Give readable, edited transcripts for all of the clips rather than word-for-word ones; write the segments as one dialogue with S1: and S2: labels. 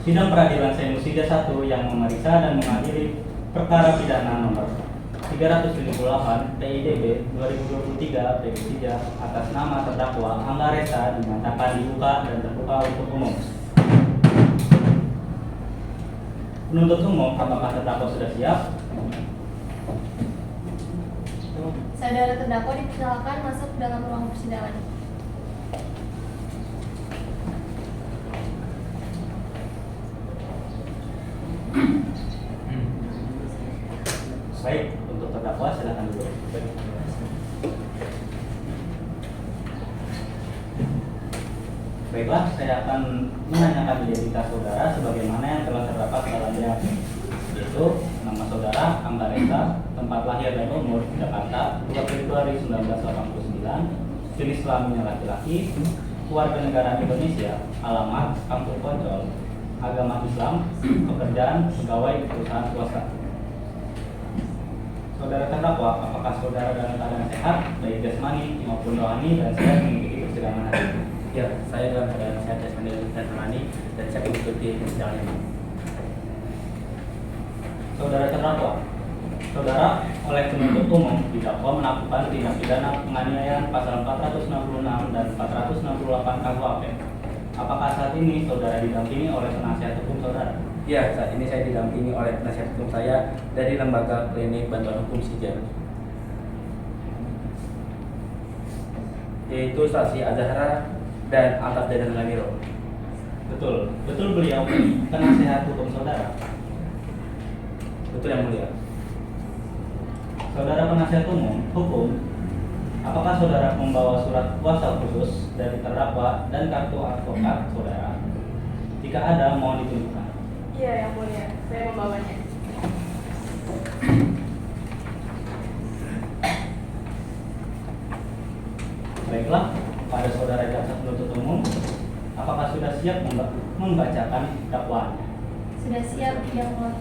S1: Sidang Peradilan Semusida 1 yang memeriksa dan mengadili perkara pidana nomor 378 PIDB 2023 PB3 atas nama terdakwa Angga Resa dinyatakan dibuka dan terbuka untuk umum. Penuntut umum, apakah terdakwa sudah siap?
S2: Saudara terdakwa dipersilakan masuk dalam ruang persidangan.
S1: Baik, untuk terdakwa silakan duduk. Baiklah, saya akan menanyakan identitas saudara sebagaimana yang telah terdapat dalam BAP, yaitu nama saudara Angga Resa, tempat lahir dan umur Jakarta 2 Februari 1989, jenis kelaminnya laki-laki, warga negara Indonesia, alamat Kampung Poncol, agama Islam, pekerjaan pegawai perusahaan swasta. Saudara terdakwa, apakah saudara dalam keadaan sehat, baik jasmani maupun rohani, dan siap mengikuti persidangan hari ini?
S3: Ya, saya dalam keadaan sehat jasmani dan rohani dan siap mengikuti persidangan ini.
S1: Saudara terdakwa, saudara oleh penuntut umum didakwa melakukan tindak pidana penganiayaan pasal 466 dan 468 KUHP. Apakah saat ini saudara didampingi oleh penasihat hukum saudara?
S3: Ya, saat ini saya didampingi oleh penasihat hukum saya dari Lembaga Klinik Bantuan Hukum Sijer, yaitu Saksi Azahra dan Altaf Dadan Lamiro.
S1: Betul beliau penasihat hukum saudara.
S3: Betul yang mulia.
S1: Saudara penasihat hukum, apakah saudara membawa surat kuasa khusus dari terdakwa dan kartu advokat saudara? Jika ada, mohon ditunjukkan.
S2: Iya, yang mulia, saya membawanya.
S1: Baiklah, pada saudara jaksa penuntut umum, apakah sudah siap membacakan dakwaannya?
S2: Sudah siap, yang mulia.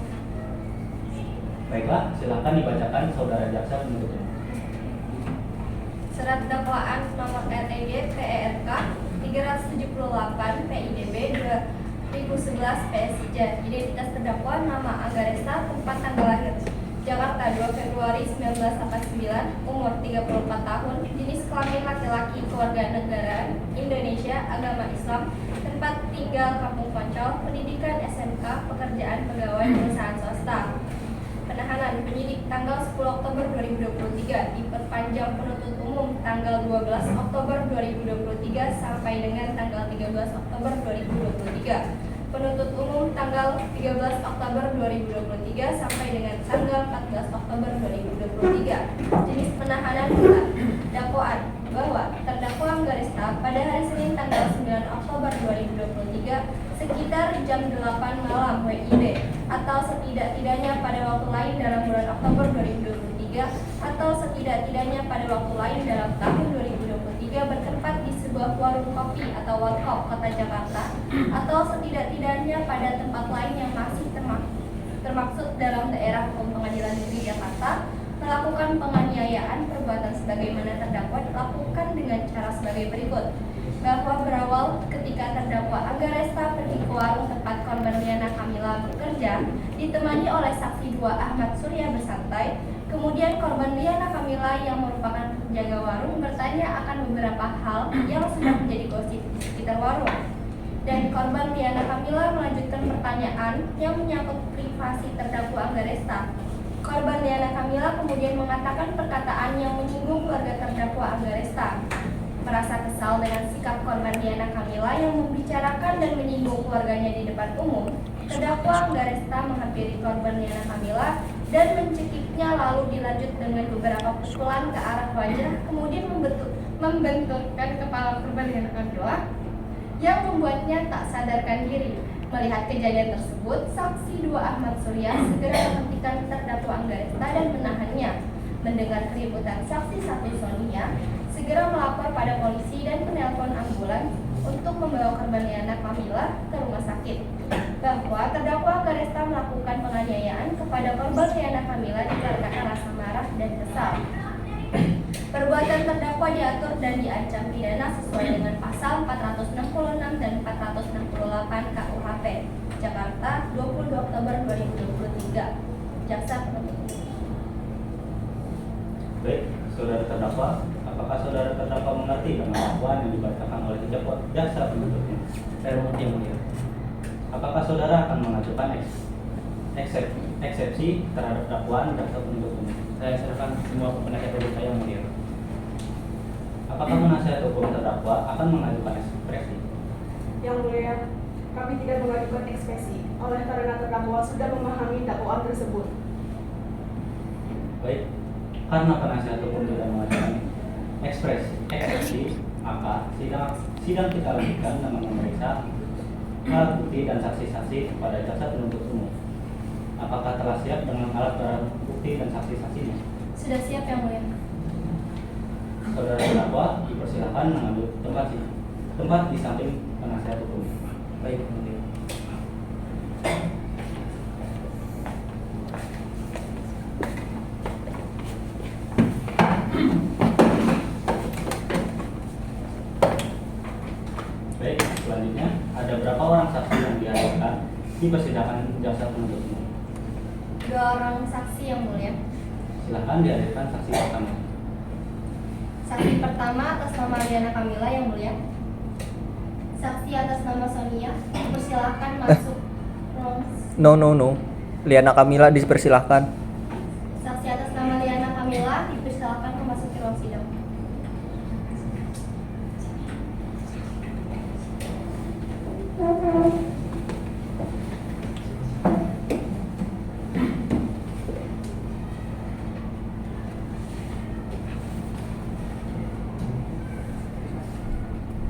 S1: Baiklah, silakan dibacakan saudara jaksa penuntut umum.
S2: Surat dakwaan nomor REG PERK 378 PIDB 2011 PSJ. Identitas terdakwa nama Angga Resa, tempat tanggal lahir Jakarta 2 Februari 1989, umur 34 tahun, jenis kelamin laki-laki, kewarganegaraan Indonesia, agama Islam, tempat tinggal Kampung Poncol, pendidikan SMK, pekerjaan pegawai perusahaan swasta. Penahanan penyidik tanggal 10 Oktober 2023, diperpanjang penuntut umum tanggal 12 Oktober 2023 sampai dengan tanggal 13 Oktober 2023. Penuntut umum tanggal 13 Oktober 2023 sampai dengan tanggal 14 Oktober 2023. Jenis penahanan bukan. Dakwaan bahwa terdakwa Angga Resa pada hari Senin tanggal 9 Oktober 2023 sekitar jam 8 malam WIB atau setidak-tidaknya pada waktu lain dalam bulan Oktober 2023 atau setidak-tidaknya pada waktu lain dalam tahun 2023 bertempat di sebuah warung kopi atau warkop kota Jakarta atau setidak-tidaknya pada tempat lain yang masih termaksud dalam daerah hukum pengadilan negeri Jakarta melakukan penganiayaan perbuatan sebagaimana terdakwa dilakukan dengan cara sebagai berikut. Bahwa berawal ketika terdakwa Angga Resa pergi ke warung tempat korban Liana Kamila bekerja, ditemani oleh saksi 2 Ahmad Surya bersantai. Kemudian korban Liana Kamila yang merupakan penjaga warung bertanya akan beberapa hal yang sudah menjadi gosip di sekitar warung. Dan korban Liana Kamila melanjutkan pertanyaan yang menyangkut privasi terdakwa Angga Resa. Korban Liana Kamila kemudian mengatakan perkataan yang menyinggung keluarga terdakwa Angga Resa. Merasa kesal dengan sikap korban Liana Kamila yang membicarakan dan menyinggung keluarganya di depan umum, terdakwa Angga Resa menghampiri korban Liana Kamila dan mencekiknya lalu dilanjut dengan beberapa pukulan ke arah wajah, kemudian membenturkan kepala korban Liana Kamila yang membuatnya tak sadarkan diri. Melihat kejadian tersebut, saksi 2 Ahmad Surya segera menghentikan terdakwa Angga Resa dan menahannya. Mendengar keributan saksi 1 Sonia segera melapor pada polisi dan menelpon ambulans untuk membawa korban Liana Kamila ke rumah sakit. Bahwa terdakwa Angga Resa melakukan penganiayaan kepada korban Liana Kamila dikarenakan rasa marah dan kesal. Perbuatan terdakwa diatur dan diancam pidana sesuai dengan pasal 466 dan 468 KUHP Jakarta. 22 Oktober 2023. Jaksa penuntut umum.
S1: Baik, saudara terdakwa, apakah saudara terdakwa mengerti dengan dakwaan yang dibacakan oleh jaksa penuntut umum?
S3: Saya mengerti yang mulia.
S1: Apakah saudara akan mengajukan eksepsi terhadap dakwaan jaksa penuntut umum?
S3: Saya serahkan semua ke penasihat hukum saya yang mulia.
S1: Apakah penasihat hukum terdakwa akan mengajukan ekspresi?
S4: Yang mulia, kami tidak mengajukan ekspresi oleh karena terdakwa sudah memahami dakwaan tersebut.
S1: Baik, karena penasihat hukum tidak mengajukan ekspresi, maka sidang kita lanjutkan dengan memeriksa alat bukti dan saksi-saksi kepada jaksa penuntut umum. Apakah telah siap dengan alat bukti dan saksi-saksinya?
S2: Sudah siap yang mulia.
S1: Saudara terdakwa dipersilakan mengambil tempat di samping penasihat hukum.
S3: Baik, yang mulia.
S1: Baik, selanjutnya ada berapa orang saksi yang dihadirkan di persidangan jaksa penuntut umum?
S2: 2 orang saksi yang mulia.
S1: Silakan dihadirkan saksi pertama.
S2: Saksi pertama atas nama Liana Kamila yang mulia. Saksi atas nama Sonia, dipersilakan masuk ruang.
S5: No. Liana Kamila dipersilahkan.
S2: Saksi atas nama Liana Kamila, dipersilakan memasuki ruang sidang.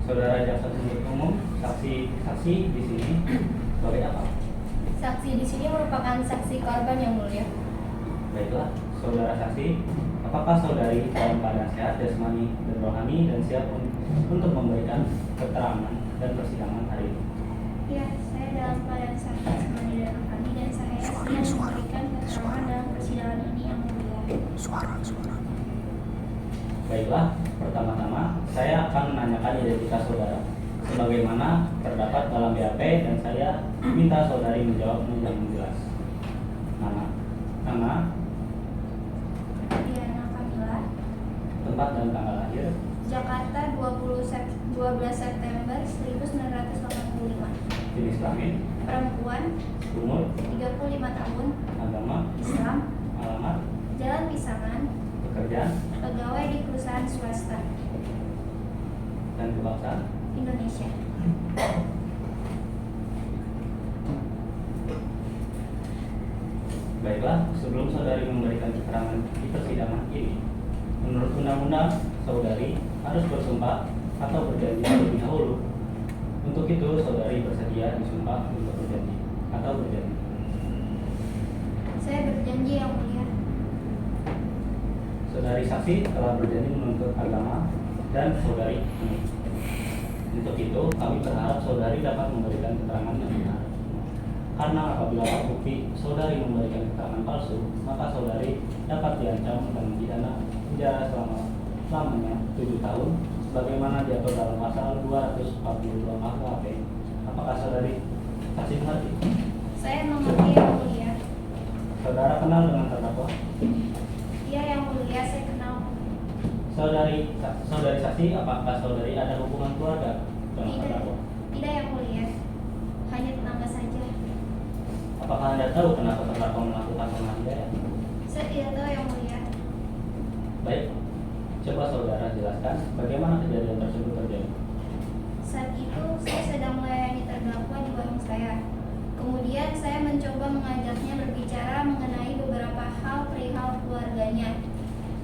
S1: Saudara jaksa penuntut umum, saksi di sini sebagai apa?
S2: Saksi di sini merupakan saksi korban yang mulia.
S1: Baiklah, saudara saksi, apakah saudari dalam keadaan sehat jasmani dan rohani dan siap untuk memberikan keterangan dan persidangan hari ini?
S2: Ya, saya dalam keadaan sehat jasmani dan rohani dan saya siap memberikan keterangan dalam persidangan ini yang mulia.
S5: Suara.
S1: Baiklah, pertama-tama saya akan menanyakan identitas saudara sebagaimana terdapat dalam BAP dan saya minta saudari menjawab dengan jelas. Nama,
S2: Liana Kamila,
S1: tempat dan tanggal lahir,
S2: Jakarta 12 September 1985.
S1: jenis kelamin,
S2: Perempuan,
S1: umur,
S2: 35 tahun,
S1: agama,
S2: Islam,
S1: alamat,
S2: Jalan Pisangan,
S1: pekerjaan,
S2: pegawai di perusahaan swasta,
S1: dan kebangsaan.
S2: Indonesia.
S1: Baiklah, sebelum saudari memberikan keterangan di persidangan ini, menurut undang-undang, saudari harus bersumpah atau berjanji terlebih dahulu. Untuk itu, saudari bersedia disumpah untuk berjanji atau berjanji.
S2: Saya berjanji yang mulia.
S1: Saudari saksi telah berjanji menuntut agama dan saudari ini. Untuk itu, kami berharap saudari dapat memberikan keterangan yang benar. Karena apabila terbukti saudari memberikan keterangan palsu, maka saudari dapat diancam dengan pidana penjara selamanya 7 tahun, sebagaimana diatur dalam pasal 242 KUHP. Apakah saudari saksi mengerti?
S2: Saya mengerti yang mulia.
S1: Saudara kenal dengan terdakwa?
S2: Iya yang mulia, saya kenal.
S1: Saudari saksi, apakah saudari ada hubungan keluarga dengan terdakwa?
S2: Tidak yang mulia, hanya tetangga saja.
S1: Apakah Anda tahu kenapa terdakwa melakukan penganiayaan?
S2: Saya tidak tahu yang mulia.
S1: Baik, coba saudara jelaskan bagaimana kejadian tersebut terjadi.
S2: Saat itu saya sedang melayani terdakwa di warung saya. Kemudian saya mencoba mengajaknya berbicara mengenai beberapa hal perihal keluarganya.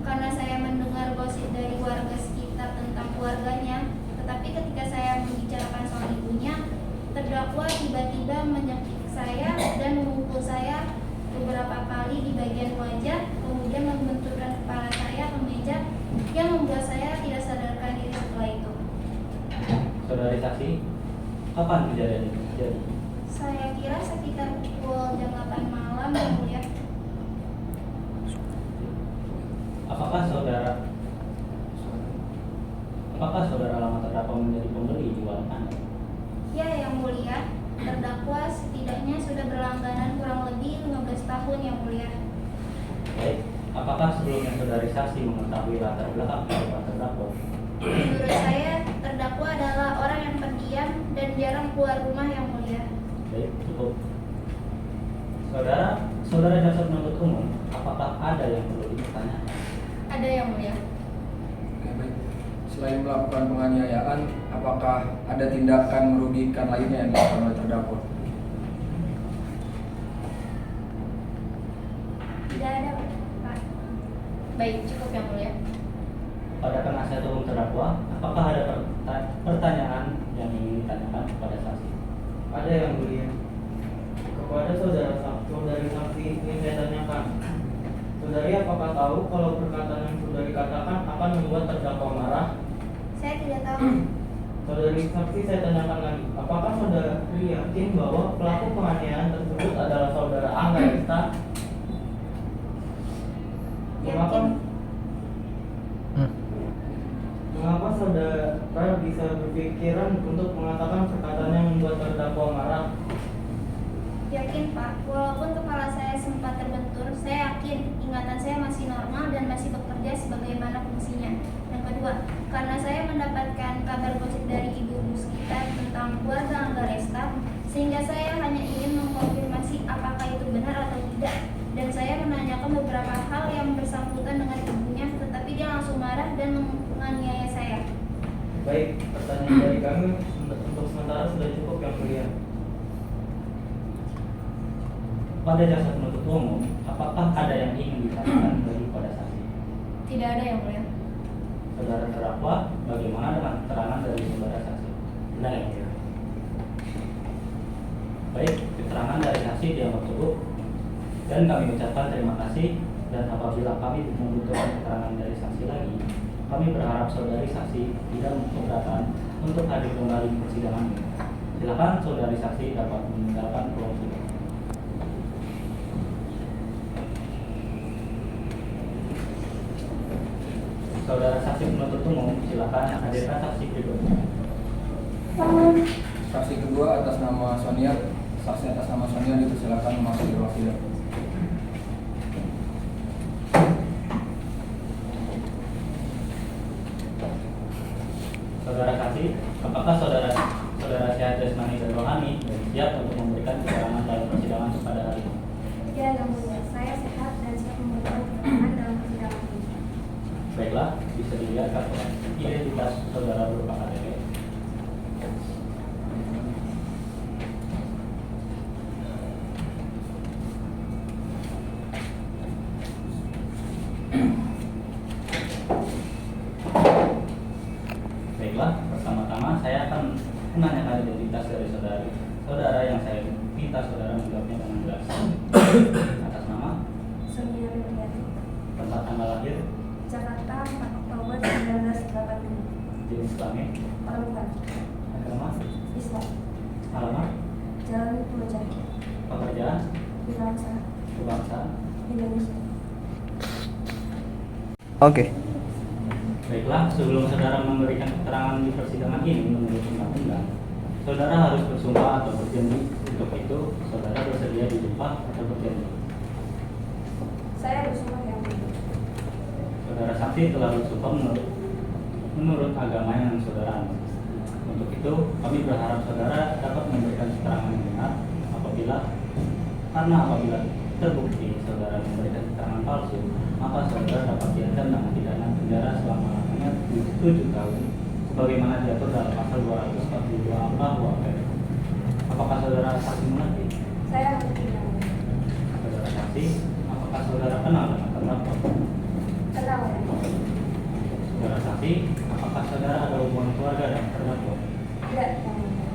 S2: Karena saya mendengar gosip dari warga sekitar tentang keluarganya, tetapi ketika saya membicarakan soal ibunya, terdakwa tiba-tiba menyekik saya dan memukul saya beberapa kali di bagian wajah, kemudian membenturkan kepala saya ke meja yang membuat saya tidak sadarkan diri setelah itu.
S1: Saudari saksi, kapan kejadian itu terjadi?
S2: Saya kira sekitar pukul jam 8 malam yang mulia.
S1: Apakah saudara lama terdakwa menjadi pembeli di warung Anda?
S2: Ya yang mulia, terdakwa setidaknya sudah berlangganan tahun yang mulia.
S1: Baik, apakah sebelumnya saudari saksi mengetahui latar belakang kehidupan terdakwa?
S2: Menurut saya, terdakwa adalah orang yang pendiam dan jarang keluar rumah yang mulia.
S1: Baik, cukup. Saudara jaksa penuntut umum, apakah ada yang perlu dipertanyakan?
S2: Ada yang mulia.
S6: Oke, baik. Selain melakukan penganiayaan, apakah ada tindakan merugikan lainnya yang dilakukan oleh terdakwa?
S2: Tidak ada, Pak. Baik, cukup yang mulia.
S1: Pada penasihat hukum terdakwa, apakah ada pertanyaan yang ingin ditanyakan kepada saksi?
S7: Ada yang mulia. Kepada saudari saksi ingin saya tanyakan. Saudari apakah tahu kalau perkataan yang saudari katakan akan membuat terdakwa marah?
S2: Saya tidak tahu.
S7: Saudari saksi saya tanyakan lagi. Apakah saudari yakin bahwa pelaku penganiayaan tersebut adalah saudara Angga Esta? Mengapa?
S2: Yakin.
S7: Mengapa saudara bisa berpikiran untuk mengatakan perkataan yang membuat terdakwa marah?
S2: Yakin, Pak. Walaupun kepala saya sempat terbentur, saya yakin ingatan saya masih normal dan masih bekerja sebagaimana fungsinya. Yang kedua, karena saya mendapatkan kabar gosip dari Ibu Muskita tentang keluarga Angga Resta, sehingga saya hanya ingin mengkonfirmasi apakah itu benar atau tidak. Dan saya menanyakan beberapa hal yang bersangkutan dengan ibunya, tetapi dia langsung marah dan menganiaya saya.
S7: Baik, pertanyaan dari kami untuk sementara sudah cukup yang mulia.
S1: Pada jaksa penuntut umum, apakah ada yang ingin ditanyakan lagi pada saksi?
S2: Tidak ada yang mulia.
S1: Saudara terdakwa, bagaimana dengan keterangan dari saudara saksi? Benar yang mulia. Baik, keterangan dari saksi dianggap cukup dan kami ucapkan terima kasih, dan apabila kami membutuhkan keterangan dari saksi lagi, kami berharap saudari saksi tidak keberatan untuk hadir kembali di persidangan ini. Silakan saudari saksi dapat meninggalkan ruang sidang. Saudara saksi penuntut umum, silakan hadirkan saksi berikutnya.
S6: Saksi kedua atas nama Sonia, saksi atas nama Sonia dipersilakan masuk di ruang sidang.
S1: Saudara saksi, apakah saudara sehat jasmani dan rohani dan siap untuk memberikan keterangan dalam persidangan pada hari ini?
S2: Ya, yang mulia. Saya sehat dan siap memberikan keterangan dalam persidangan ini.
S1: Baiklah, bisa dilihat kartu identitas saudara berupa KTP. Baiklah, pertama-tama saya akan menanyakan identitas dari saudara yang saya minta saudara menjawabnya dengan jelas. Atas nama,
S2: Sonia Riviati,
S1: tempat tanggal lahir,
S2: Jakarta, 4 Oktober 1985.
S1: jenis kelamin,
S2: Perempuan,
S1: agama,
S2: Islam,
S1: alamat,
S2: Jalan Purwojati,
S1: pekerjaan,
S2: Wirausaha,
S1: kebangsaan.
S2: Indonesia.
S5: Oke.
S1: Baiklah, sebelum saudara memberikan keterangan di persidangan ini menurut undang-undang, saudara harus bersumpah atau berjanji. Untuk itu, saudara bersedia disumpah atau berjanji.
S2: Saya bersumpah yang mulia.
S1: Saudara saksi telah bersumpah menurut agama yang saudara anut. Untuk itu, kami berharap saudara dapat memberikan keterangan yang benar apabila terbukti saudara memberikan keterangan palsu, maka saudara dapat diancam dengan pidana penjara selama 7 tahun sebagaimana diatur dalam pasal 242 KUHP. Apakah saudara saksi mengerti?
S2: Saya mengerti yang mulia.
S1: Saudara saksi, apakah saudara kenal dengan terdakwa?
S2: Kenal ya?
S1: Saudara saksi, apakah saudara ada hubungan keluarga dengan terdakwa?
S2: Tidak yang mulia.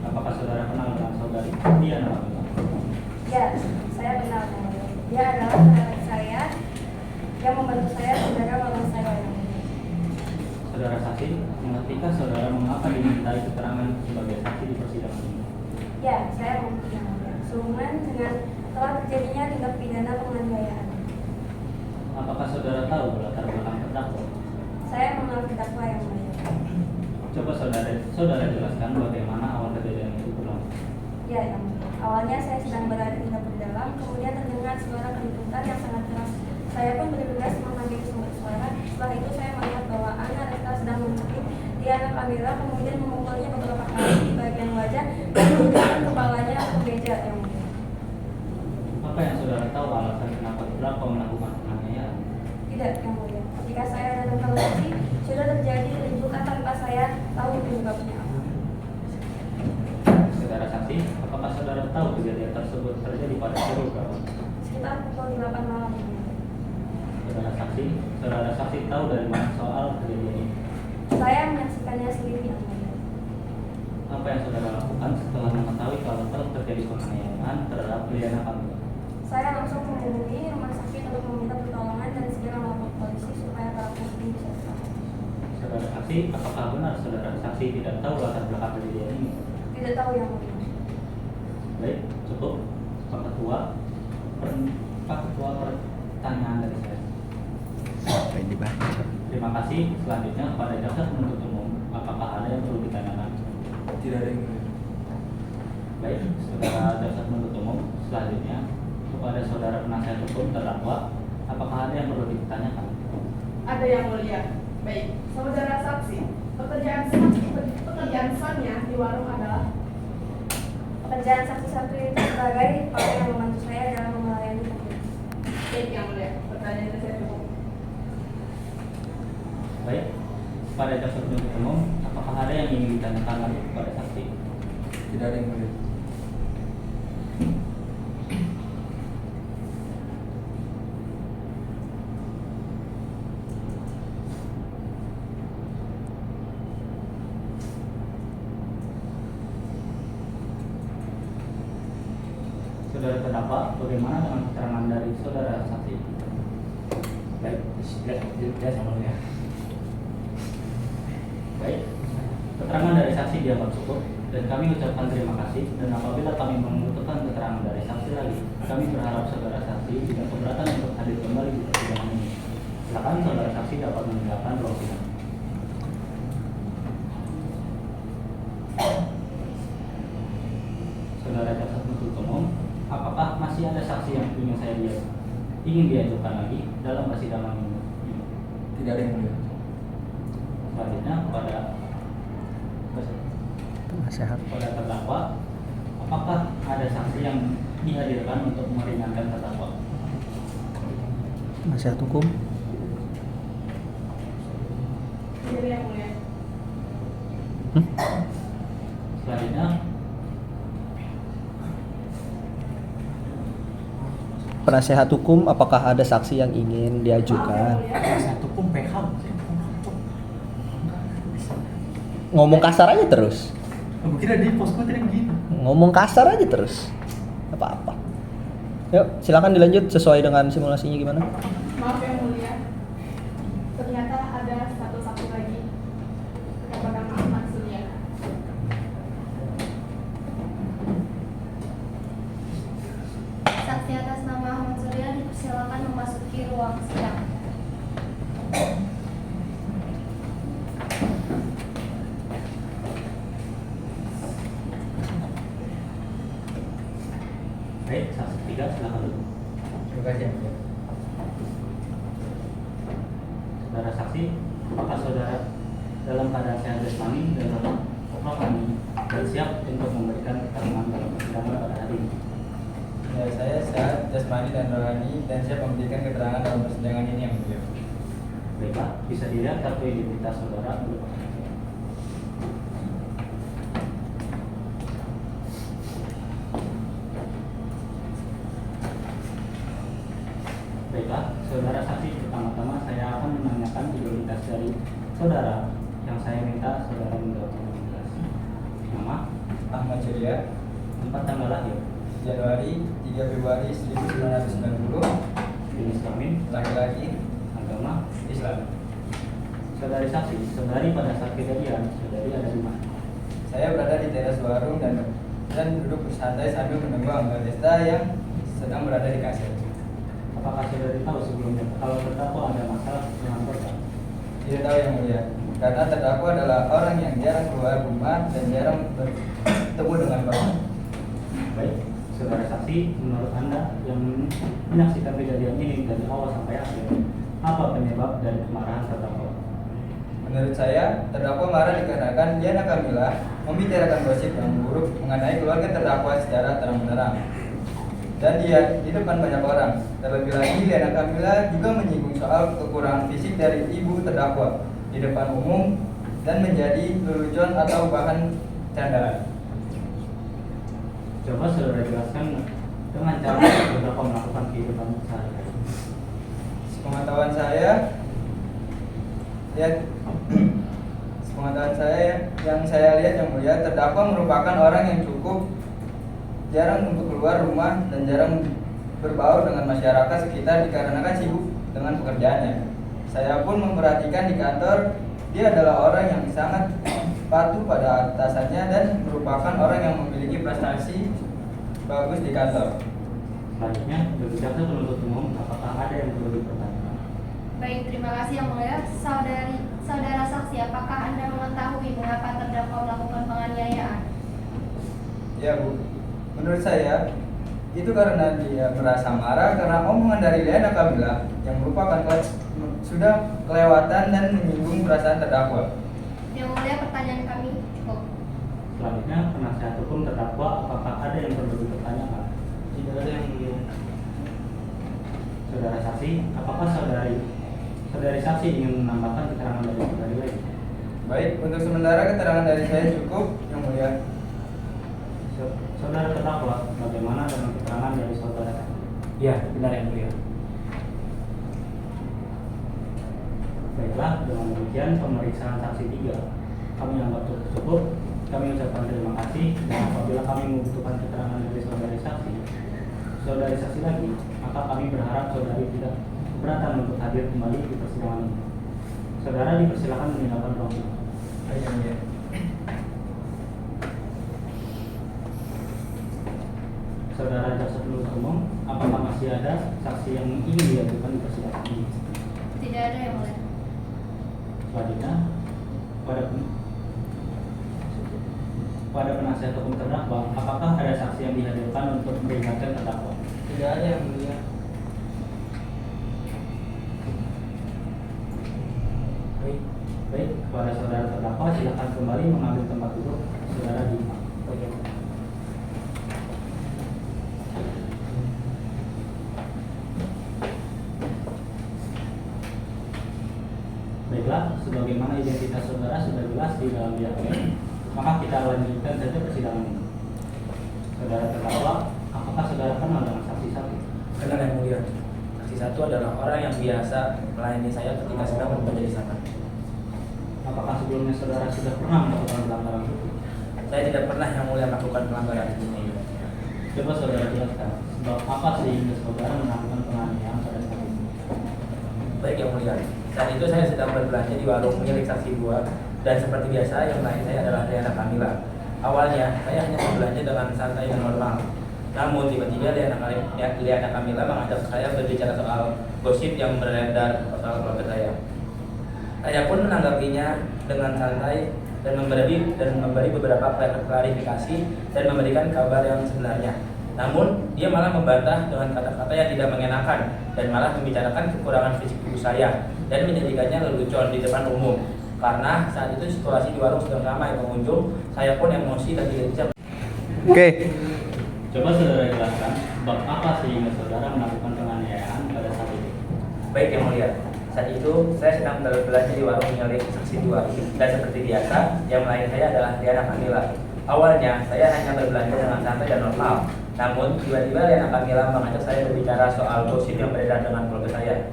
S1: Apakah saudara kenal dengan saudari Diana Ramila?
S2: Ya, saya kenal yang mulia. Dia adalah sahabat saya yang membantu saya saudara mama saya yang mulia.
S1: Saudara saksi, mengertikah saudara mengapa dimintai keterangan sebagai saksi di persidangan ini?
S2: Ya, saya mengerti yang mulia. Sehubungan dengan telah terjadinya tindak pidana penganiayaan.
S1: Apakah saudara tahu latar belakang terdakwa?
S2: Saya mengenal terdakwa yang mulia.
S1: Coba saudara jelaskan bagaimana awal kejadian itu berlangsung.
S2: Ya, yang mulia. Awalnya saya sedang berada di dapur dalam, kemudian terdengar suara keributan yang sangat keras. Saya pun bergegas memanggil sumber suara. Setelah itu saya melihat bahwa Ana Resta sedang mencekik Diana Kamila, kemudian memukulnya beberapa kali di bagian wajah dan menggunakan kepalanya ke meja yang mulia.
S1: Apa yang saudara tahu alasan kenapa terdakwa melakukan penganiayaan?
S2: Tidak, yang mulia. Ketika saya datang ke lokasi, sudah terjadi keributan tanpa saya tahu penyebabnya apa.
S1: Saudara saksi, apakah saudara tahu kejadian tersebut terjadi pada pukul berapa?
S2: Sekitar pukul 8 malam.
S1: Saudara saksi tahu dari mana soal kejadian ini?
S2: Saya menyaksikannya sendiri, yang mulia.
S1: Apa yang saudara lakukan setelah mengetahui kalau telah terjadi penganiayaan terhadap Diana Kamila?
S2: Saya langsung menghubungi rumah sakit untuk meminta pertolongan dan segera melapor polisi supaya pelaku ini bisa ditangkap.
S1: Saudara saksi, apakah benar saudara saksi tidak tahu latar belakang kejadian ini?
S2: Tidak tahu, yang mulia.
S1: Baik, cukup. Pak Ketua, pertanyaan dari saya.
S5: Apa yang dibaca?
S1: Terima kasih. Selanjutnya kepada jaksa penuntut umum, apakah ada yang perlu ditanyakan?
S6: Tidak ada yang mulia.
S1: Baik, saudara jaksa penuntut umum, selanjutnya kepada saudara penasihat hukum terdakwa, apakah ada yang perlu ditanyakan?
S4: Ada yang mulia. Baik, saudara saksi, pekerjaan Sonia di warung adalah
S2: Pekerjaan saksi satu itu sebagai orang yang membantu saya dalam melayani publik.
S4: baik yang mulia. Pertanyaan saya cukup.
S1: Baik, kepada jaksa penuntut umum, apakah ada yang ingin ditanyakan lagi kepada saksi?
S6: Tidak ada yang mulia.
S1: Saudara terdakwa, bagaimana dengan keterangan dari saudara saksi?
S3: Baik, sudah sama ya.
S1: Baik, keterangan dari saksi dianggap cukup dan kami ucapkan terima kasih. Dan apabila kami membutuhkan keterangan dari saksi lagi, kami berharap saudara saksi tidak keberatan untuk hadir kembali di persidangan ini. Silakan saudara saksi dapat meninggalkan ruang sidang. Saudara jaksa penuntut umum, apakah masih ada saksi yang ingin diajukan lagi dalam persidangan ini?
S6: Tidak ada yang mulia.
S1: Selanjutnya kepada
S5: Penasehat.
S1: terdakwa, apakah ada saksi yang dihadirkan untuk meringankan terdakwa?
S5: Penasehat hukum.
S4: Tidak ada yang mulia.
S1: Selanjutnya
S5: Penasehat hukum, apakah ada saksi yang ingin diajukan?
S3: Satu pun PH.
S5: Ngomong kasar aja terus.
S3: Aku kira di posko tadi begitu.
S5: Ngomong kasar aja terus. Apa-apa. Yuk, silakan dilanjut sesuai dengan simulasinya gimana?
S4: Maaf yang mulia. Ternyata ada satu saksi lagi kepada Muhammad Surya.
S2: Saksi atas nama Ahmad Surya dipersilakan memasuki ruang sidang.
S1: baik, saksi tiga silakan dulu.
S3: Terima kasih yang mulia.
S1: Saudara saksi, apakah saudara dalam keadaan sehat jasmani dan rohani dan siap untuk memberikan keterangan dalam persidangan pada hari ini?
S8: Ya, saya sehat jasmani dan rohani dan siap memberikan keterangan dalam persidangan ini yang mulia.
S1: Baiklah, bisa dilihat kartu identitas saudara untuk Baiklah, saudara saksi, pertama-tama saya akan menanyakan identitas dari saudara yang saya minta saudara menjawab dengan jelas. Nama,
S8: Ahmad Surya,
S1: tempat tanggal lahir,
S8: Januari 3 Februari 1990,
S1: jenis kelamin,
S8: laki-laki,
S1: agama.
S8: Islam.
S1: Saudari saksi, saudari pada saat kejadian, saudari ada di mana?
S8: Saya berada di teras warung dan duduk bersantai sambil menunggu Angga Desta yang sedang berada di kasir.
S1: Apakah saudari tahu sebelumnya kalau terdakwa ada masalah dengan korban?
S8: Tidak tahu yang mulia, karena terdakwa adalah orang yang jarang keluar rumah dan jarang bertemu dengan korban.
S1: Baik, saksi, menurut Anda yang menyaksikan kejadian ini dari awal sampai akhir, apa penyebab dari kemarahan terdakwa?
S8: Menurut saya, terdakwa marah dikarenakan Diana Kamila membicarakan gosip yang buruk mengenai keluarga terdakwa secara terang-menerang. Dan dia di depan banyak orang. Terlebih lagi, Diana Kamila juga menyinggung soal kekurangan fisik dari ibu terdakwa di depan umum dan menjadi lelucon atau bahan candaan.
S1: Coba saudara jelaskan dengan cara terdakwa melakukan kehidupan sehari-hari.
S8: Sepengetahuan saya yang saya lihat yang mulia, terdakwa merupakan orang yang cukup jarang untuk keluar rumah dan jarang berbaur dengan masyarakat sekitar dikarenakan sibuk dengan pekerjaannya. Saya pun memperhatikan di kantor, dia adalah orang yang sangat patuh pada atasannya dan merupakan orang yang memiliki prestasi bagus di kantor.
S1: Selanjutnya, bagi jaksa penuntut umum, apakah ada yang perlu dipertanyakan?
S2: Baik, terima kasih yang mulia. Saudara saksi, apakah Anda mengetahui mengapa terdakwa melakukan penganiayaan?
S8: Ya Bu, menurut saya itu karena dia merasa marah karena omongan dari Diana Kamila yang merupakan sudah kelewatan dan menyinggung perasaan terdakwa.
S2: Yang mulia, pertanyaan kami cukup.
S1: Selanjutnya, penasihat hukum terdakwa, apakah ada yang perlu dipertanyakan?
S7: Tidak ada yang mulia.
S1: Saudara saksi, apakah saudari saksi ingin menambahkan keterangan dari saudari lain?
S8: Baik, untuk sementara keterangan dari saya cukup, yang mulia.
S1: Saudara terdakwa, bagaimana dengan keterangan dari saudara?
S3: Ya, benar yang mulia.
S1: Baiklah, dengan demikian pemeriksaan saksi 3 kami anggap cukup. Kami ucapkan terima kasih, dan apabila kami membutuhkan keterangan dari saudari saksi lagi, maka kami berharap saudari tidak keberatan untuk hadir kembali di persidangan ini. Saudara dipersilakan meninggalkan ruang sidang.
S8: Baik, yang mulia.
S1: Saudara jaksa penuntut umum, apakah masih ada saksi yang ingin diajukan di persidangan ini?
S2: Tidak ada yang mulia.
S1: Selanjutnya, pada penasihat hukum terdakwa, apakah ada saksi yang dihadirkan untuk meringankan terdakwa?
S7: Tidak ada yang mulia.
S1: Baik, kepada saudara terdakwa, silakan kembali mengambil tempat duduk saudara di bagian. Baiklah, sebagaimana identitas saudara sudah jelas di dalam BAP, maka kita lanjutkan saja persidangan ini. Saudara terdakwa, apakah saudara kenal dengan saksi satu?
S3: Benar yang mulia. Saksi satu adalah orang yang biasa melayani saya ketika sedang bekerja di sana.
S1: Apakah sebelumnya saudara sudah pernah melakukan pelanggaran hukum?
S3: Saya tidak pernah yang mulia melakukan pelanggaran ini.
S1: Coba saudara jelaskan, sebab apa sehingga saudara melakukan penganiayaan pada saat itu?
S3: Baik yang mulia. Saat itu saya sedang berbelanja di warung milik saksi 2 dan seperti biasa yang melayani saya adalah Diana Kamila. Awalnya saya hanya berbelanja dengan santai dan normal. Namun tiba-tiba Diana Kamila mengajak saya berbicara soal gosip yang beredar soal keluarga saya. Saya pun menanggapinya dengan santai dan memberi beberapa klarifikasi dan memberikan kabar yang sebenarnya. Namun dia malah membantah dengan kata-kata yang tidak mengenakan dan malah membicarakan kekurangan fisik ibu saya dan menjadikannya lelucon di depan umum. Karena saat itu situasi di warung sedang ramai pengunjung, saya pun emosi dan tidak bisa.
S5: Oke.
S1: Coba saudara jelaskan, sebab apa sehingga saudara melakukan penganiayaan pada saat itu?
S3: Baik yang mulia. Saat itu saya sedang berbelanja di warung milik saksi 2 dan seperti biasa yang melayani saya adalah Diana Kamila. Awalnya saya hanya berbelanja dengan santai dan normal. Namun tiba-tiba Diana Kamila mengajak saya berbicara soal gosip yang beredar dengan keluarga saya.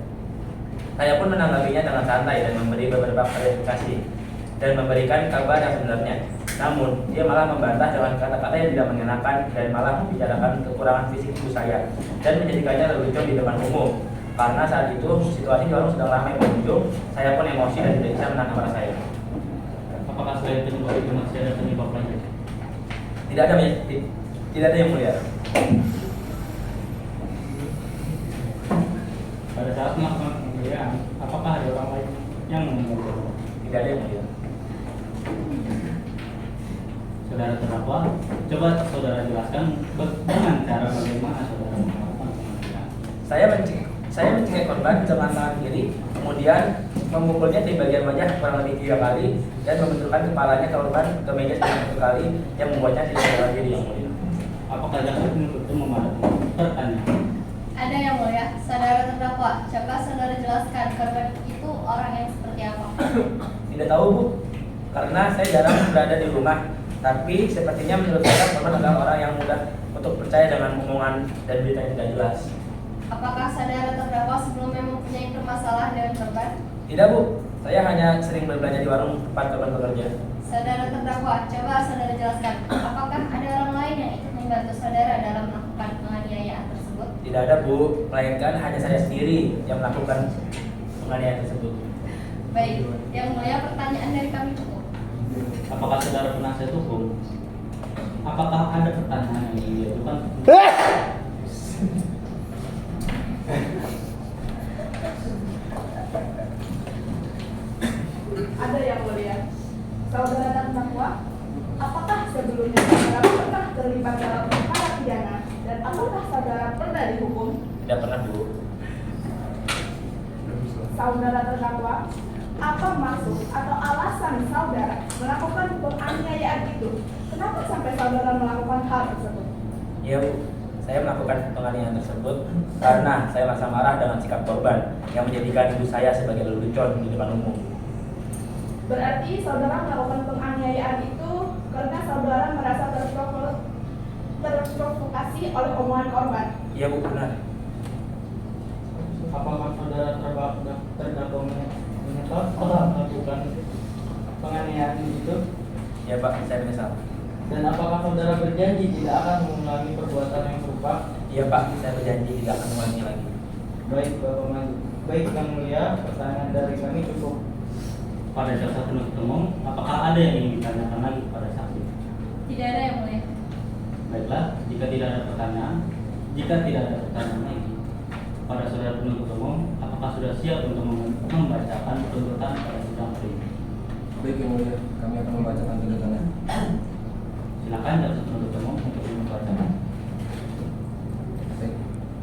S3: Saya pun menanggapinya dengan santai dan memberi beberapa klarifikasi dan memberikan kabar yang sebenarnya. Namun dia malah membantah dengan kata-kata yang tidak mengenakan dan malah membicarakan kekurangan fisik ibu saya dan menjadikannya lelucon di depan umum. Karena saat itu situasi di warung sedang ramai pengunjung, saya pun emosi dan tidak bisa menahan amarah saya.
S1: Apakah selain penyebab itu masih ada penyebab lain?
S3: Tidak ada yang mulia.
S1: Pada saat melakukan penganiayaan, apakah ada orang lain yang mengganggu?
S3: Tidak ada yang mulia.
S1: Saudara terdakwa, coba saudara jelaskan dengan cara bagaimana
S3: Saya mencengik korban dengan tangan kiri, kemudian memukulnya di bagian wajah kurang lebih 3 kali dan membenturkan kepalanya korban ke meja sebanyak 1 kali yang membuatnya tidak sadarkan diri, yang mulia.
S1: Apakah jaksa penuntut umum ada pertanyaan?
S2: Ada yang mulia, saudara terdakwa. Coba saudara jelaskan korban itu orang yang seperti apa?
S3: Tidak tahu, Bu, karena saya jarang berada di rumah. Tapi sepertinya menurut saya korban adalah orang yang mudah untuk percaya dengan omongan dan berita yang tidak jelas.
S2: Apakah saudara terdakwa sebelumnya mempunyai permasalahan dengan korban?
S3: Tidak, Bu, saya hanya sering berbelanja di warung tempat korban bekerja.
S2: Saudara terdakwa, coba saudara jelaskan. Apakah ada orang lain yang ikut membantu saudara dalam melakukan penganiayaan tersebut?
S3: Tidak ada, Bu, melainkan hanya saya sendiri yang melakukan penganiayaan tersebut.
S2: Baik, yang mulia pertanyaan dari kami cukup.
S1: Apakah saudara penasihat hukum? Apakah ada pertanyaan yang ingin diajukan?
S4: Ada yang mulia. Saudara terdakwa, apakah sebelumnya saudara pernah terlibat dalam perkara pidana dan apakah saudara pernah dihukum?
S3: Tidak pernah, Bu.
S4: Saudara terdakwa, apa maksud atau alasan saudara melakukan penganiayaan itu? Kenapa sampai saudara melakukan hal tersebut?
S3: Iya, Bu. Saya melakukan penganiayaan tersebut karena saya merasa marah dengan sikap korban yang menjadikan ibu saya sebagai lelucon di depan umum.
S4: Berarti saudara melakukan penganiayaan itu karena saudara merasa terprovokasi oleh omongan korban.
S3: Iya, Bu, benar.
S7: Apakah saudara terdakwa menyesal telah melakukan penganiayaan itu?
S3: Ya, Pak, saya menyesal.
S7: Dan apakah saudara berjanji tidak akan mengulangi perbuatan yang serupa?
S3: Iya, Pak, saya berjanji tidak akan mengulangi lagi.
S7: Baik, Bapak Maju. Baik, Yang Mulia, pertanyaan dari kami cukup.
S1: Pada jaksa penuntut umum, apakah ada yang ingin ditanyakan lagi kepada saksi?
S2: Tidak ada yang mulia.
S1: Baiklah, jika tidak ada pertanyaan lagi pada saudara penuntut umum, apakah sudah siap untuk membacakan tuntutan pada sidang hari ini?
S6: Baik, yang mulia, kami akan membacakan tuntutannya.
S1: Silakan jaksa penuntut umum untuk membacakan.
S6: Baik.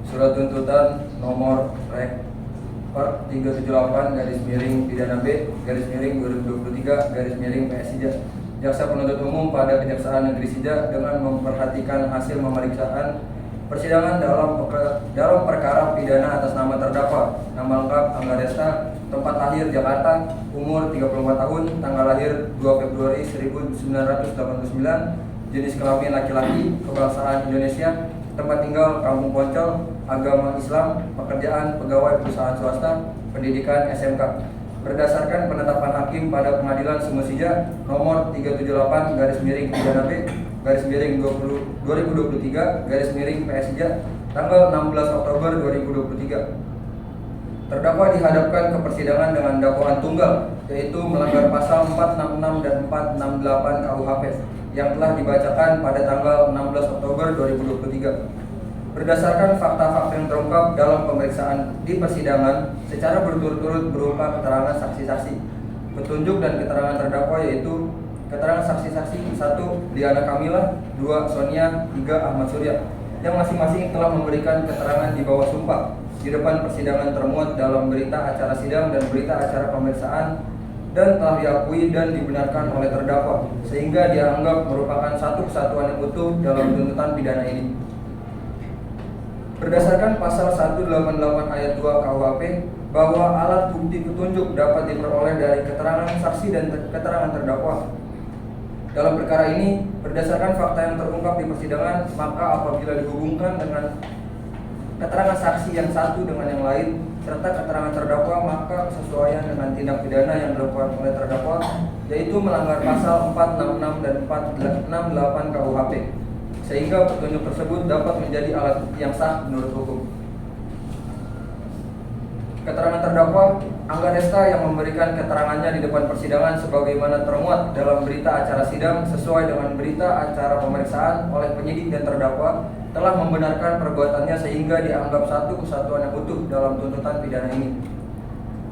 S6: Surat tuntutan nomor Rek per 378 garis miring pidana B garis miring 2023 garis miring PSIJ. Jaksa penuntut umum pada Kejaksaan Negeri Sija dengan memperhatikan hasil pemeriksaan persidangan dalam perkara pidana atas nama terdakwa, nama lengkap Angga Desta, tempat lahir Jakarta, umur 34 tahun, tanggal lahir 2 Februari 1989, jenis kelamin laki-laki, kebangsaan Indonesia, tempat tinggal Kampung Poncol, agama Islam, pekerjaan pegawai perusahaan swasta, pendidikan SMK. Berdasarkan penetapan hakim pada Pengadilan Sumur Sija nomor 378 garis miring pidana B garis miring 2023 garis miring PSIJ tanggal 16 Oktober 2023. Terdakwa dihadapkan ke persidangan dengan dakwaan tunggal, yaitu melanggar pasal 466 dan 468 KUHP yang telah dibacakan pada tanggal 16 Oktober 2023. Berdasarkan fakta-fakta yang terungkap dalam pemeriksaan di persidangan secara berturut-turut berupa keterangan saksi-saksi, petunjuk dan keterangan terdakwa, yaitu keterangan saksi-saksi 1. Diana Kamila, 2. Sonia, 3. Ahmad Surya, yang masing-masing telah memberikan keterangan di bawah sumpah di depan persidangan termuat dalam berita acara sidang dan berita acara pemeriksaan dan telah diakui dan dibenarkan oleh terdakwa sehingga dianggap merupakan satu kesatuan yang utuh dalam tuntutan pidana ini. Berdasarkan pasal 188 ayat 2 KUHP bahwa alat bukti petunjuk dapat diperoleh dari keterangan saksi dan keterangan terdakwa. Dalam perkara ini, berdasarkan fakta yang terungkap di persidangan, maka apabila dihubungkan dengan keterangan saksi yang satu dengan yang lain serta keterangan terdakwa, maka kesesuaian dengan tindak pidana yang dilakukan oleh terdakwa, yaitu melanggar pasal 466 dan 468 KUHP, sehingga petunjuk tersebut dapat menjadi alat bukti yang sah menurut hukum. Keterangan terdakwa Angga Desta yang memberikan keterangannya di depan persidangan sebagaimana termuat dalam berita acara sidang sesuai dengan berita acara pemeriksaan oleh penyidik dan terdakwa telah membenarkan perbuatannya sehingga dianggap satu kesatuan yang utuh dalam tuntutan pidana ini.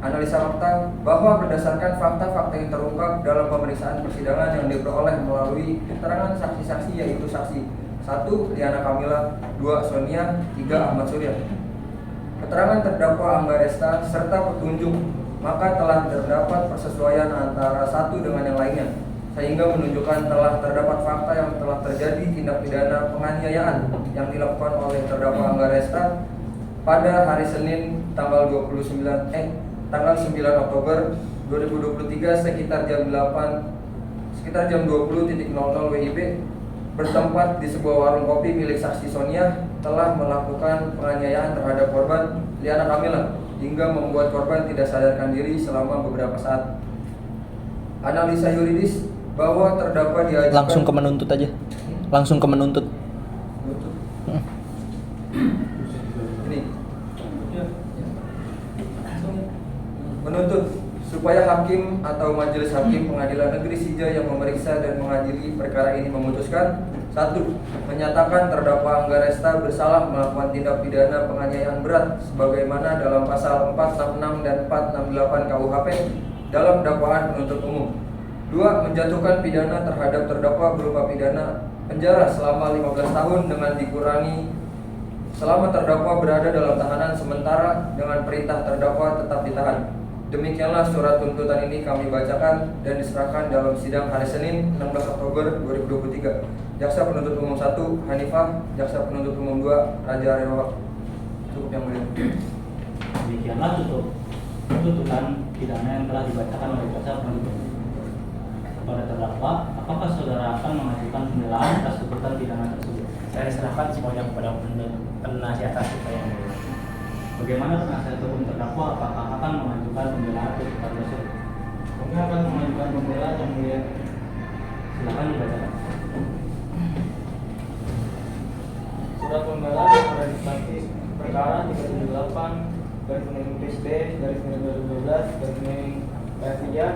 S6: Analisa fakta bahwa berdasarkan fakta-fakta yang terungkap dalam pemeriksaan persidangan yang diperoleh melalui keterangan saksi-saksi, yaitu saksi 1. Diana Kamila, 2. Sonia, 3. Ahmad Surya. keterangan terdakwa Anggaresta serta petunjuk, maka telah terdapat persesuaian antara satu dengan yang lainnya, sehingga menunjukkan telah terdapat fakta yang telah terjadi tindak pidana penganiayaan yang dilakukan oleh terdakwa Anggaresta pada hari Senin tanggal 9 Oktober 2023 sekitar jam 20.00 WIB bertempat di sebuah warung kopi milik saksi Sonia telah melakukan penganiayaan terhadap korban Liana Kamila hingga membuat korban tidak sadarkan diri selama beberapa saat. Analisa yuridis bahwa terdakwa diajukan
S5: Langsung ke menuntut aja. Langsung ke menuntut.
S6: Ini menuntut supaya hakim atau majelis hakim pengadilan negeri Sija yang memeriksa dan mengadili perkara ini memutuskan: 1. Menyatakan terdakwa Anggaresta bersalah melakukan tindak pidana penganiayaan berat sebagaimana dalam pasal 466 dan 468 KUHP dalam dakwaan penuntut umum. 2. Menjatuhkan pidana terhadap terdakwa berupa pidana penjara selama 15 tahun dengan dikurangi selama terdakwa berada dalam tahanan sementara dengan perintah terdakwa tetap ditahan. Demikianlah surat tuntutan ini kami bacakan dan diserahkan dalam sidang hari Senin 16 Oktober 2023. Jaksa penuntut umum 1 Hanifah, Jaksa penuntut umum 2 Raja Rewak. Cukup yang mulia.
S1: Demikianlah tuntutan pidana yang telah dibacakan oleh jaksa penuntut umum. Kepada terdakwa, apakah saudara akan mengajukan pembelaan atas tuntutan pidana tersebut?
S3: Saya serahkan semuanya kepada penasihat hakim saya.
S1: Bagaimana penasihat hukum terdakwa, apakah akan mengajukan pembelaan tuntutan tersebut?
S7: Kami akan mengajukan pembelaan yang mulia.
S1: Silakan dibacakan.
S7: Surat pembelaan yang registrasi perkara 378 garis miring PSB garis miring 2012 garis miring PSIA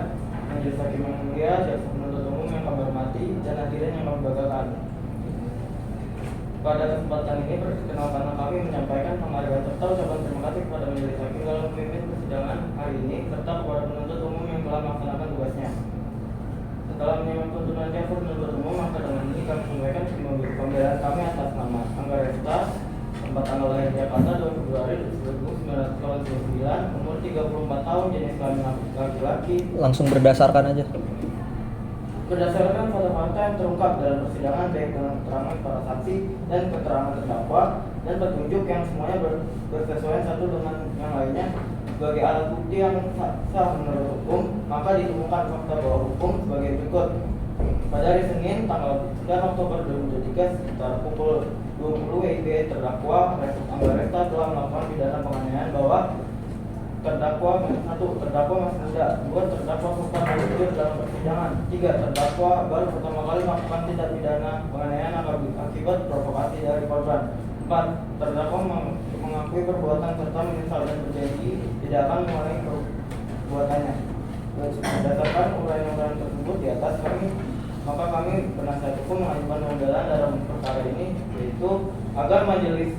S7: Majelis Hakim yang mulia, jaksa penuntut umum yang kami hormati dan hadirin yang kami banggakan. Pada kesempatan ini perkenalkan kami menyampaikan penghargaan serta ucapan terima kasih kepada Majelis Hakim dalam memimpin persidangan hari ini serta kepada penuntut umum yang telah melaksanakan tugasnya. Setelah menyimak tuntutan jaksa penuntut umum, maka dengan ini kami sampaikan pembelaan kami atas nama Anggaresta, tempat tanggal lahir Jakarta 2 Februari 1999, umur 34 tahun, jenis kelamin laki-laki.
S5: Langsung berdasarkan aja.
S7: Berdasarkan fakta-fakta yang terungkap dalam persidangan baik dengan keterangan para saksi dan keterangan terdakwa dan petunjuk yang semuanya bersesuaian satu dengan yang lainnya sebagai alat bukti yang sah menurut hukum, maka ditemukan fakta bahwa hukum sebagai berikut. Pada hari Senin tanggal 9 Oktober 2023 sekitar pukul 20 WIB terdakwa Anggaresta telah melakukan pidana penganiayaan bahwa terdakwa 1. Terdakwa masih muda. 2. Terdakwa sempat terjujur dalam persidangan. 3. Terdakwa baru pertama kali melakukan tindak pidana penganiayaan akibat provokasi dari korban. 4. Terdakwa mengakui perbuatan serta menyesal dan berjanji tidak akan mengulangi perbuatannya. Berdasarkan uraian-uraian tersebut di atas maka kami penasihat hukum mengajukan pembelaan dalam perkara ini, yaitu agar majelis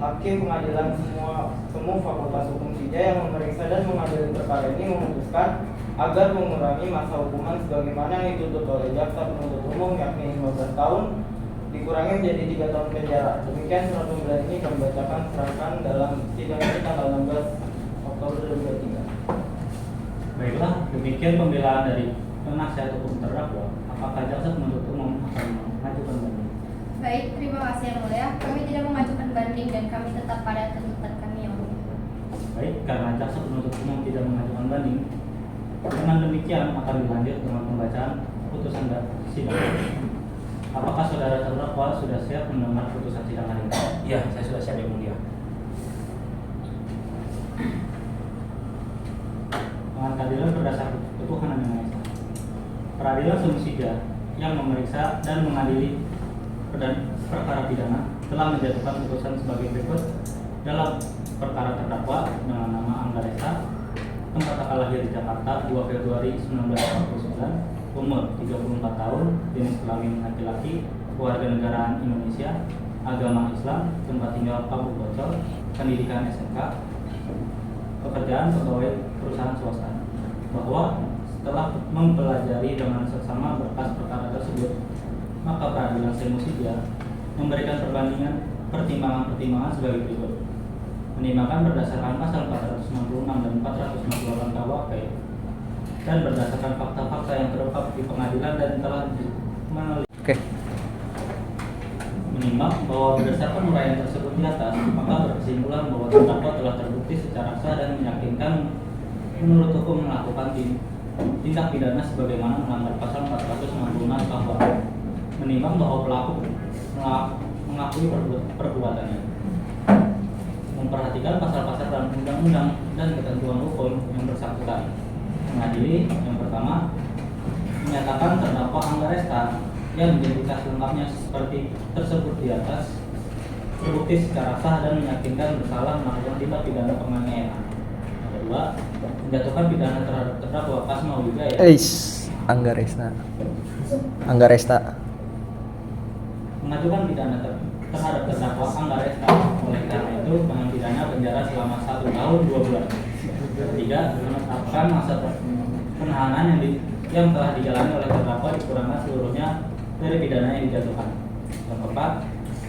S7: hakim pengadilan semua fakultas hukum Sija yang memeriksa dan mengadili perkara ini memutuskan agar mengurangi masa hukuman sebagaimana yang dituntut oleh jaksa penuntut umum, yakni 15 tahun dikurangi menjadi 3 tahun penjara. Demikian surat pembelaan ini kami bacakan serahkan dalam sidang ini tanggal 16 Oktober 2023.
S1: Baiklah, demikian pembelaan dari penasihat hukum terdakwa. Apakah jaksa penuntut umum akan mengajukan banding?
S2: Baik, terima kasih yang mulia. Kami tidak mengajukan banding dan kami tetap pada tuntutan kami yang mulia.
S1: Baik, karena jaksa penuntut umum tidak mengajukan banding, dengan demikian akan dilanjut dengan pembacaan putusan sidang. Apakah saudara terdakwa sudah siap mendengar putusan sidang hari ini?
S3: Iya, saya sudah siap yang mulia.
S1: Dengan keadilan berdasar ketuhanan yang Maha Esa. Peradilan Semu Sija yang memeriksa dan mengadili perkara pidana telah menjatuhkan putusan sebagai berikut dalam perkara terdakwa dengan nama Anggaresta, tempat tanggal lahir di Jakarta 2 Februari 1949, umur 34 tahun, jenis kelamin laki-laki, warga negaraan Indonesia, agama Islam, tempat tinggal Kampung Bocol, pendidikan SMK, pekerjaan pegawai perusahaan swasta, bahwa setelah mempelajari dengan seksama berkas perkara tersebut, maka peradilan Semu Sija memberikan pertimbangan-pertimbangan sebagai berikut. menimbangkan berdasarkan pasal 466 dan 468 KUHP dan berdasarkan fakta-fakta yang terungkap di pengadilan dan telah
S5: Oke.
S1: menimbang bahwa berdasarkan uraian tersebut di atas, maka berkesimpulan bahwa terdakwa telah terbukti secara sah dan meyakinkan menurut hukum melakukan tindak pidana sebagaimana melanggar pasal 466 KUHP. Menimbang bahwa pelaku mengakui perbuatannya. Memperhatikan pasal-pasal dalam undang-undang dan ketentuan hukum yang bersangkutan. Mengadili yang pertama, menyatakan terdakwa Angga Resta yang identitas lengkapnya seperti tersebut di atas terbukti secara sah dan meyakinkan bersalah melakukan tindak pidana penganiayaan. Yang kedua, menjatuhkan pidana terhadap terdakwa Kasma Wijaya.
S5: Angga Resta. Angga Resta.
S1: Mengajukan pidana terhadap terdakwa Angga Resta. Oleh karena itu, dengan pidana penjara selama 1 tahun 2 bulan. Ketiga, menetapkan masa penahanan yang telah dijalani oleh terdakwa dikurangkan seluruhnya dari pidana yang dijatuhkan. Yang keempat,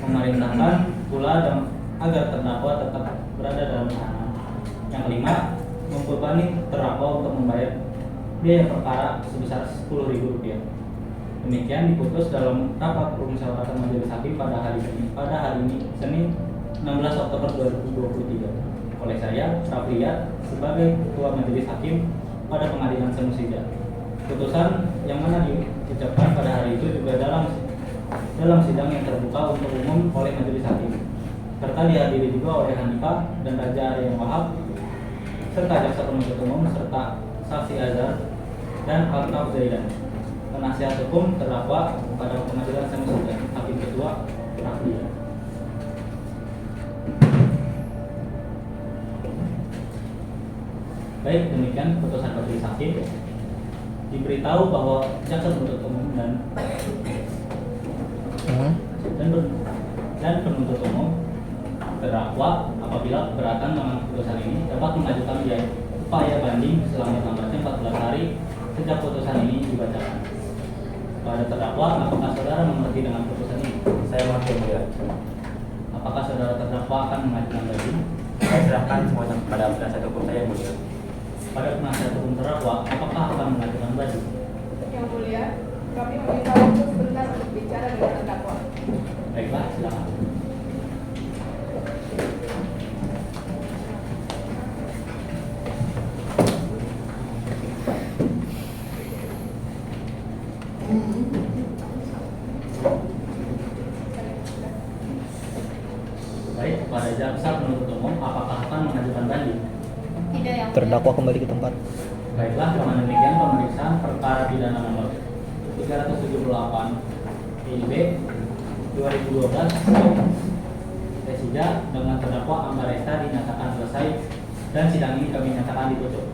S1: memerintahkan pula agar terdakwa tetap berada dalam tahanan. Yang kelima, membebani terdakwa untuk membayar biaya perkara sebesar Rp10.000. Demikian diputus dalam rapat permusyawaratan majelis hakim pada hari ini Senin 16 Oktober 2023 oleh saya Rafliyat sebagai ketua majelis hakim pada pengadilan Semusida. Putusan yang mana diucapkan pada hari itu juga dalam sidang yang terbuka untuk umum oleh majelis hakim, serta dihadiri juga oleh Hanifah dan Raja Arya Wahab serta jaksa penuntut umum serta saksi Azhar dan Altaf Zaidan, penasihat hukum terdakwa pada pengadilan Semusida. Hakim ketua Rafliyat. Baik, demikian putusan majelis hakim. Diberitahu bahwa jaksa penuntut umum dan penuntut umum terdakwa apabila keberatan dengan putusan ini dapat mengajukan upaya banding selambat-lambatnya 14 hari sejak putusan ini dibacakan. Pada terdakwa, apakah saudara mengerti dengan putusan ini?
S3: Saya mengerti yang mulia.
S1: Apakah saudara terdakwa akan mengajukan banding?
S3: Saya serahkan semuanya kepada penasihat hukum saya yang mulia.
S1: Pada penasihat hukum terdakwa, apakah akan mengajukan banding?
S4: Yang mulia, kami meminta waktu sebentar untuk bicara dengan terdakwa.
S1: Baiklah, silakan. Baik, kepada jaksa penuntut umum, apakah akan mengajukan banding?
S2: Tidak, yang mulia.
S5: Terdakwa kembali ke tempat.
S1: Baiklah, dengan demikian pemeriksaan perkara pidana nomor 378 PIB 2012 Persija dengan terdakwa Angga Resta dinyatakan selesai dan sidang ini kami nyatakan ditutup.